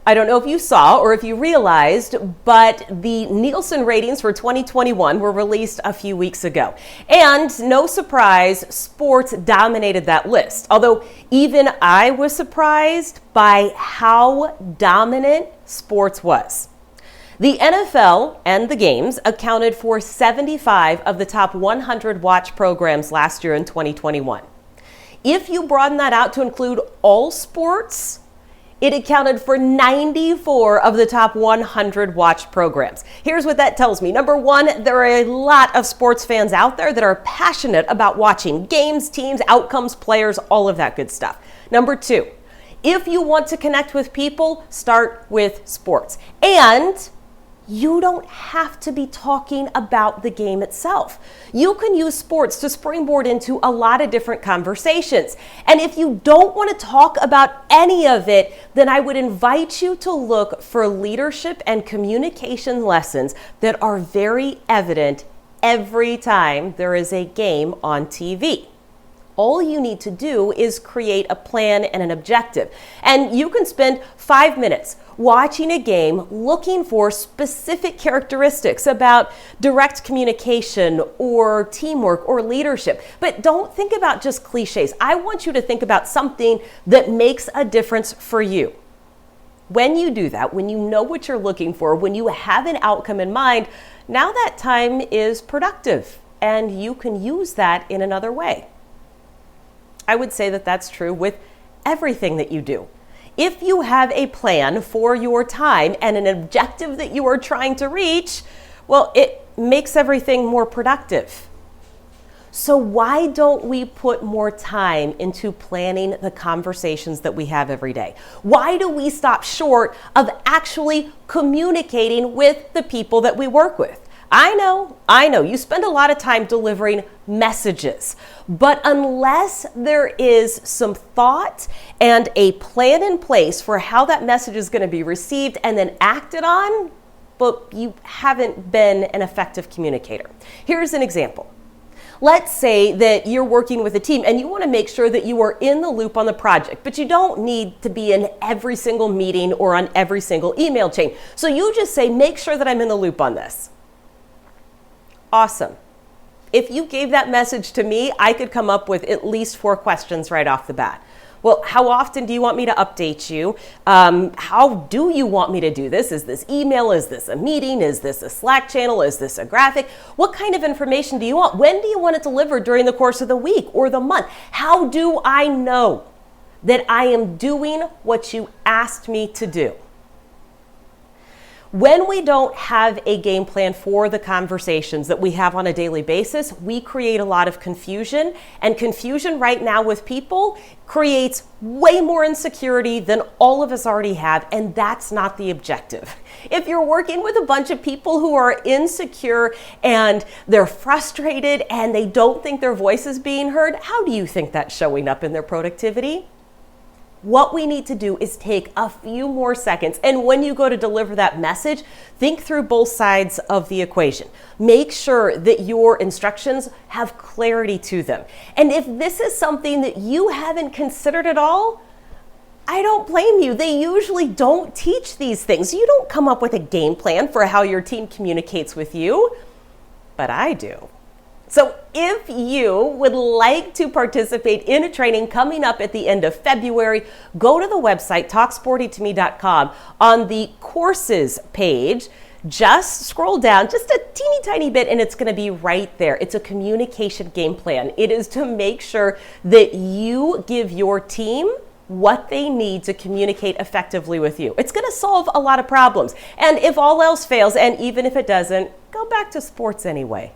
I don't know if you saw or if you realized, but the Nielsen ratings for 2021 were released a few weeks ago. And no surprise, sports dominated that list. Although even I was surprised by how dominant sports was. The NFL and the games accounted for 75 of the top 100 watch programs last year in 2021. If you broaden that out to include all sports, it accounted for 94 of the top 100 watched programs. Here's what that tells me. Number one, there are a lot of sports fans out there that are passionate about watching games, teams, outcomes, players, all of that good stuff. Number two, if you want to connect with people, start with sports. And you don't have to be talking about the game itself. You can use sports to springboard into a lot of different conversations. And if you don't want to talk about any of it, then I would invite you to look for leadership and communication lessons that are very evident every time there is a game on TV. All you need to do is create a plan and an objective. And you can spend 5 minutes watching a game looking for specific characteristics about direct communication or teamwork or leadership. But don't think about just cliches. I want you to think about something that makes a difference for you. When you do that, when you know what you're looking for, when you have an outcome in mind, now that time is productive and you can use that in another way. I would say that that's true with everything that you do. If you have a plan for your time and an objective that you are trying to reach, well, it makes everything more productive. So why don't we put more time into planning the conversations that we have every day? Why do we stop short of actually communicating with the people that we work with? I know, you spend a lot of time delivering messages, but unless there is some thought and a plan in place for how that message is going to be received and then acted on, but you haven't been an effective communicator. Here's an example. Let's say that you're working with a team and you want to make sure that you are in the loop on the project, but you don't need to be in every single meeting or on every single email chain. So you just say, make sure that I'm in the loop on this. Awesome. If you gave that message to me, I could come up with at least 4 questions right off the bat. Well, how often do you want me to update you? How do you want me to do this? Is this email? Is this a meeting? Is this a Slack channel? Is this a graphic? What kind of information do you want? When do you want it delivered during the course of the week or the month? How do I know that I am doing what you asked me to do? When we don't have a game plan for the conversations that we have on a daily basis, we create a lot of confusion. And confusion right now with people creates way more insecurity than all of us already have, and that's not the objective. If you're working with a bunch of people who are insecure and they're frustrated and they don't think their voice is being heard, how do you think that's showing up in their productivity? What we need to do is take a few more seconds, and when you go to deliver that message, think through both sides of the equation. Make sure that your instructions have clarity to them. And if this is something that you haven't considered at all, I don't blame you. They usually don't teach these things. You don't come up with a game plan for how your team communicates with you, but I do. So if you would like to participate in a training coming up at the end of February, go to the website, talksportytome.com. On the courses page, just scroll down just a teeny tiny bit and it's going to be right there. It's a communication game plan. It is to make sure that you give your team what they need to communicate effectively with you. It's going to solve a lot of problems. And if all else fails, and even if it doesn't, go back to sports anyway.